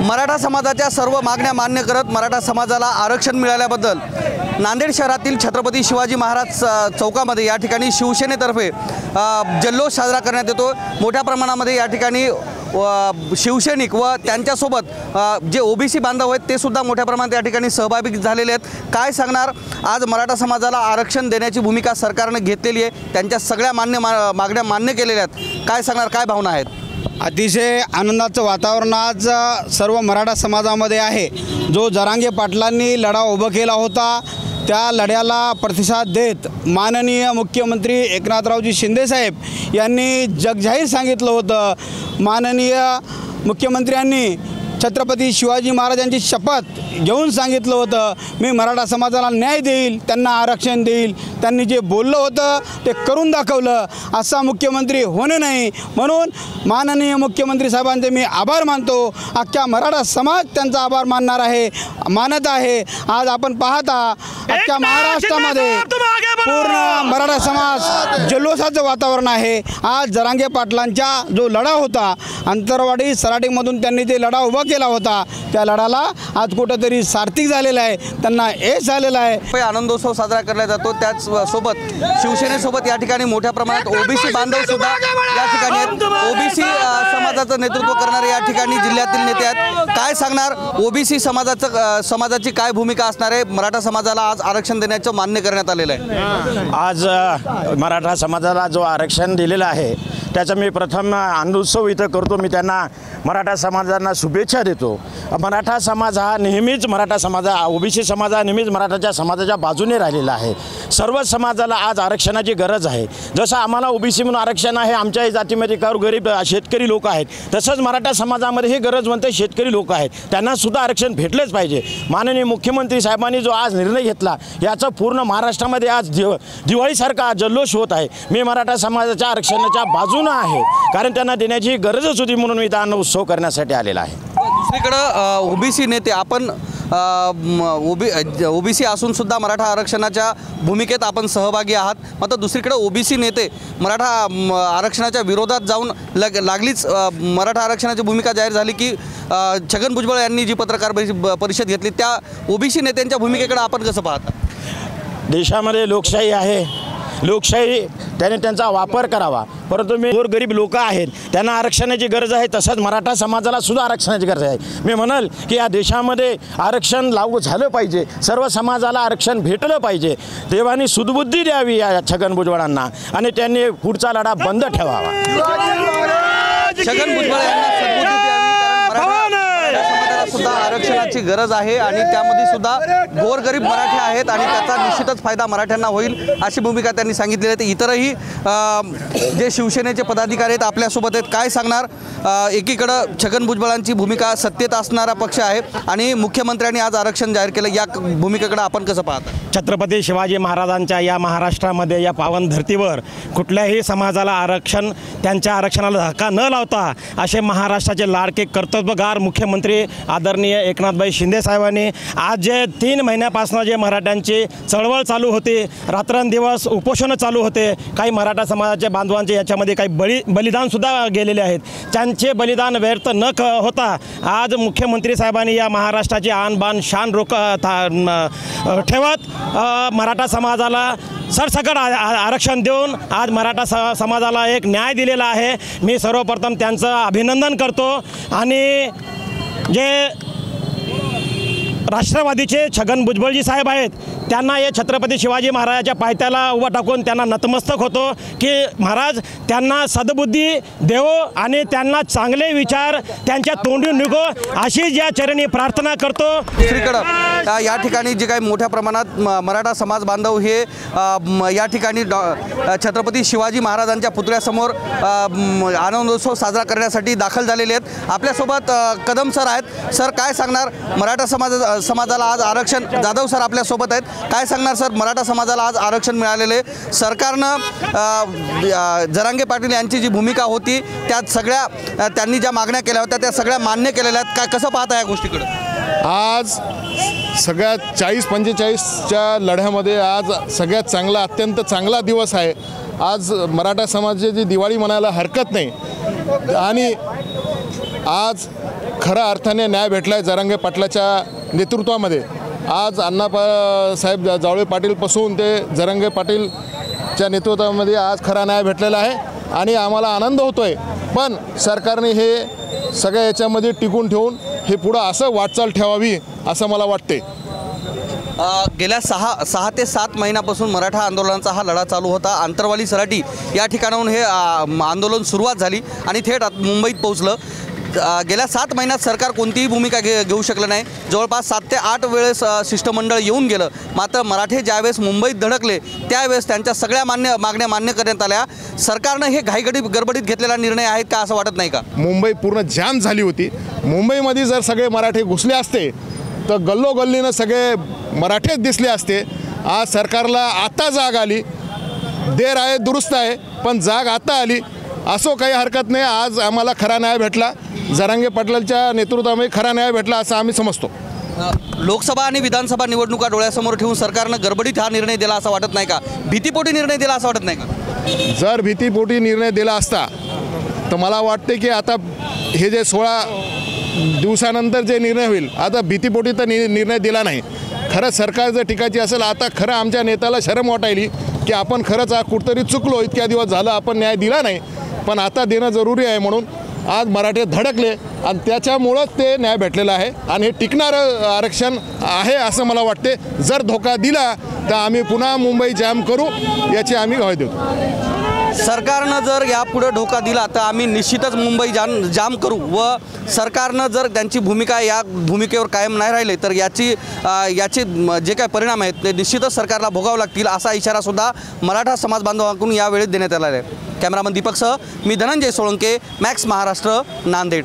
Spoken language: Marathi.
मराठा समाजाच्या सर्व मागण्या मान्य करत मराठा समाजाला आरक्षण मिळाल्याबद्दल नांदेड शहरातील छत्रपती शिवाजी महाराज चौकामध्ये या ठिकाणी शिवसेनेतर्फे जल्लोष साजरा करण्यात येतो। मोठ्या प्रमाणामध्ये या ठिकाणी शिवसैनिक व त्यांच्यासोबत जे ओबीसी बांधव आहेत ते सुद्धा मोठ्या प्रमाणात या ठिकाणी सहभागी झालेले आहेत। काय सांगणार, आज मराठा समाजाला आरक्षण देण्याची भूमिका सरकारने घेतलेली आहे, त्यांच्या सगळ्या मागण्या मान्य केलेल्या आहेत, काय सांगणार, काय भावना आहेत? अतिशय आनंदाचं वातावरण आज सर्व मराठा समाजामध्ये आहे। जो जरांगे पाटलांनी लढा उभा केला होता त्या लढ्याला प्रतिसाद देत माननीय मुख्यमंत्री एकनाथरावजी शिंदेसाहेब यांनी जगजाहीर सांगितलं होतं। माननीय मुख्यमंत्र्यांनी छत्रपती शिवाजी महाराजांची शपथ घेऊन सांगितलं होतं, मी मराठा समाजाला न्याय देईल, त्यांना आरक्षण देईल। त्यांनी जे बोललं होतं ते करून दाखवलं। असा मुख्यमंत्री होणे नाही, म्हणून माननीय मुख्यमंत्री साहेबांचे मी आभार मानतो। अख्ख्या मराठा समाज त्यांचा आभार मानणार आहे, मानत आहे। आज आपण पाहता अख्ख्या महाराष्ट्रामध्ये पूर्ण मराठा समाज जल्लोषाचं वातावरण आहे। आज जरांगे पाटलांचा जो लढा होता अंतरवाडी सराटीमधून त्यांनी ते लढा उभा केला होता, त्या लढाला आज कुठेतरी सार्थक झालेला आहे, त्यांना यश आलेलं आहे। आनंदोत्सव साजरा केला जातो, त्याच सोबत शिवसेनेसोबत या ठिकाणी मोठ्या प्रमाणात ओबीसी बांधव सुद्धा या ठिकाणी आहेत। ओबीसी समाजाचं नेतृत्व करणारे या ठिकाणी जिल्ह्यातील नेते आहेत। काय सांगणार, ओबीसी समाजाची काय भूमिका असणार आहे? मराठा समाजाला आज आरक्षण देण्याचं मान्य करण्यात आलेलं आहे। आज मराठा समाजाला जो आरक्षण दिलेलं आहे त्याचा मी प्रथम आनंदोत्सव इथं करतो। मी त्यांना मराठा समाजांना शुभेच्छा देतो। मराठा समाज हा नेहमीच ओबीसी समाज हा नेहमीच मराठाच्या समाजाच्या बाजूने राहिलेला आहे। सर्व समाजाला आज आरक्षणाची गरज आहे। जसं आम्हाला ओबीसी म्हणून आरक्षण आहे, आमच्या जातीमध्ये गरीब शेतकरी लोक आहेत, तसंच मराठा समाजामध्ये हे गरजवंत शेतकरी लोक आहेत, त्यांना सुद्धा आरक्षण भेटलेच पाहिजे। माननीय मुख्यमंत्री साहेबांनी जो आज निर्णय घेतला याचा पूर्ण महाराष्ट्रामध्ये आज दिवाळीसारखा जल्लोष होत आहे। मी मराठा समाजाच्या आरक्षणाच्या बाजूने आहे, कारण त्यांना देण्याची गरजच होती, म्हणून मी त्यांना उत्सव करण्यासाठी आलेला आहे। दुसरीकडं ओबीसी नेते आपण ओबीसी असून सुद्धा मराठा आरक्षणाच्या भूमिकेत आपण सहभागी आहात, मात्र दुसरीकडे ओबीसी नेते मराठा आरक्षणाच्या विरोधात जाऊन लागलीच मराठा आरक्षणाची भूमिका जाहीर झाली की छगन भुजबळ यांनी जी पत्रकार परिषद घेतली त्या ओबीसी नेत्यांच्या भूमिकेकडे आपण कसं पाहता? देशामध्ये लोकशाही आहे, लोकशाही त्याने त्यांचा वापर करावा, परंतु मी गोरगरीब लोक आहेत त्यांना आरक्षणाची गरज आहे, तसंच मराठा समाजाला सुद्धा आरक्षणाची गरज आहे। मी म्हणाल की या देशामध्ये आरक्षण लागू झालं पाहिजे, सर्व समाजाला आरक्षण भेटलं पाहिजे। देवानी सुदबुद्धी द्यावी या छगन भुजबळांना आणि त्यांनी पुढचा लढा बंद ठेवावा। छगन भुजबळ यांना सद्बुद्धी द्यावी, कारण मराठा सुद्धा आरक्षणाची गरज आहे आणि त्यामध्ये सुद्धा गोरगरीब मराठी आहेत आणि त्याचा निश्चितच फायदा मराठ्यांना होईल अशी भूमिका त्यांनी सांगितलेली आहे। इतरही जे शिवसेनेचे पदाधिकारी आहेत आपल्यासोबत आहेत, काय सांगणार? एकीकडं छगन भुजबळांची भूमिका सत्तेत असणारा पक्ष आहे आणि मुख्यमंत्र्यांनी आज आरक्षण जाहीर केलं, या भूमिकेकडे आपण कसं पाहता? छत्रपती शिवाजी महाराजांच्या या महाराष्ट्रामध्ये या पावन धर्तीवर कुठल्याही समाजाला आरक्षण, त्यांच्या आरक्षणाला धक्का न लावता असे महाराष्ट्राचे लाडके कर्तव्यगार मुख्यमंत्री आदरणीय एकनाथभाई शिंदे साहेबांनी आज जे 3 महिन्यापासून जे मराठ्यांची चळवळ चालू होती, रात्रंदिवस उपोषणं चालू होते, काही मराठा समाजाच्या बांधवांचे याच्यामध्ये काही बलिदानसुद्धा गेलेले आहेत, त्यांचे बलिदान व्यर्थ न होता आज मुख्यमंत्री साहेबांनी या महाराष्ट्राची आणबाण शान ठेवत मराठा समाजाला सरसकट आरक्षण देऊन आज मराठा समाजाला एक न्याय दिलेला आहे। मी सर्वप्रथम त्यांचं अभिनंदन करतो आणि जे राष्ट्रवादीचे छगन भुजबळजी साहेब आहेत त्यांना हे छत्रपती शिवाजी महाराजाच्या पायथ्याला उभा टाकून त्यांना नतमस्तक होतो की महाराज त्यांना सद्बुद्धी देवो आणि त्यांना चांगले विचार त्यांच्या तोंडून निघो अशी ज्या चरणी प्रार्थना करतो। दुसरीकडं या ठिकाणी जे काही मोठ्या प्रमाणात मराठा समाज बांधव हे या ठिकाणी छत्रपती शिवाजी महाराजांच्या पुतळ्यासमोर आनंदोत्सव साजरा करण्यासाठी दाखल झालेले आहेत। आपल्यासोबत कदम सर आहेत। सर, काय सांगणार, मराठा समाजाला आज आरक्षण? जाधव सर आपल्यासोबत आहेत, काय सांगणार सर? मराठा समाजाला आज आरक्षण मिळालेले, सरकारनं जरांगे पाटील यांची जी भूमिका होती त्यात सगळ्या त्यांनी ज्या मागण्या केल्या होत्या त्या सगळ्या मान्य केलेल्या आहेत, काय कसं पाहता या गोष्टीकडे? आज सगळ्यात 40-45च्या लढ्यामध्ये आज सगळ्यात चांगला, अत्यंत चांगला दिवस आहे। आज मराठा समाजाची दिवाळी म्हणायला हरकत नाही आणि आज खऱ्या अर्थाने न्याय भेटला आहे जरांगे पाटलाच्या नेतृत्वामध्ये. आज साहेब जावळे पाटीलपासून ते जरांगे पाटीलच्या नेतृत्वामध्ये आज खरा न्याय भेटलेला आहे आणि आम्हाला आनंद होतो आहे. पण सरकारने हे सगळ्या याच्यामध्ये टिकून ठेवून हे पुढं असं वाटचाल ठेवावी असं मला वाटते. गेल्या 6 ते 7 महिन्यापासून मराठा आंदोलनाचा हा लढा चालू होता. आंतरवाली सराटी या ठिकाणाहून हे आंदोलन सुरुवात झाली आणि थेट मुंबईत पोहोचलं. गेल्या 7 महिन्यात सरकार कोणतीही भूमिका घेऊ शकलं नाही. जवळपास 7 ते 8 वेळेस शिष्टमंडळ येऊन गेलं. मात्र मराठे ज्यावेळेस मुंबईत धडकले त्यावेळेस त्यांच्या सगळ्या मागण्या मान्य करण्यात आल्या. सरकारनं हे गडबडीत घेतलेला निर्णय आहे का असं वाटत नाही का? मुंबई पूर्ण जाम झाली होती. मुंबईमध्ये जर सगळे मराठे घुसले असते तर गल्लोगल्लीनं सगळे मराठेच दिसले असते. आज सरकारला आता जाग आली. देर आहे दुरुस्त आहे पण जाग आता आली. असो काही हरकत नाही. आज आम्हाला खरा न्याय भेटला. जरांगे पाटलांच्या नेतृत्वामध्ये खरा न्याय भेटला असं आम्ही समजतो. लोकसभा आणि विधानसभा निवडणुका डोळ्यासमोर ठेवून सरकारनं गडबडीत हा निर्णय दिला असं वाटत नाही का? भीतीपोटी निर्णय दिला असं वाटत नाही का? जर भीतीपोटी निर्णय दिला असता तर मला वाटते की आता हे जे 16 दिवसानंतर जे निर्णय होईल, आता भीतीपोटी तर निर्णय दिला नाही. खरंच सरकार जर टिकायची असेल आता खरं आमच्या नेत्याला शरम वाटायली की आपण खरंच कुठंतरी चुकलो. इतक्या दिवस झालं आपण न्याय दिला नाही पण आता देणं जरुरी आहे म्हणून आज मराठे धडकले आणि त्याच्यामुळंच ते न्याय भेटलेला आहे आणि हे टिकणारं आरक्षण आहे असं मला वाटते. जर धोका दिला तर आम्ही पुन्हा मुंबई जाम करू याची आम्ही ग्वाही देतो. सरकारनं जर यापुढे धोका दिला तर आम्ही निश्चितच मुंबई जाम करू व सरकारनं जर त्यांची भूमिका या भूमिकेवर कायम नाही राहिले तर याचे जे काही परिणाम आहेत ते निश्चितच सरकारला भोगावं लागतील असा इशारासुद्धा मराठा समाज बांधवांकडून यावेळी देण्यात आला आहे. कॅमेरामन दीपकसह मी धनंजय सोळंके, मॅक्स महाराष्ट्र, नांदेड.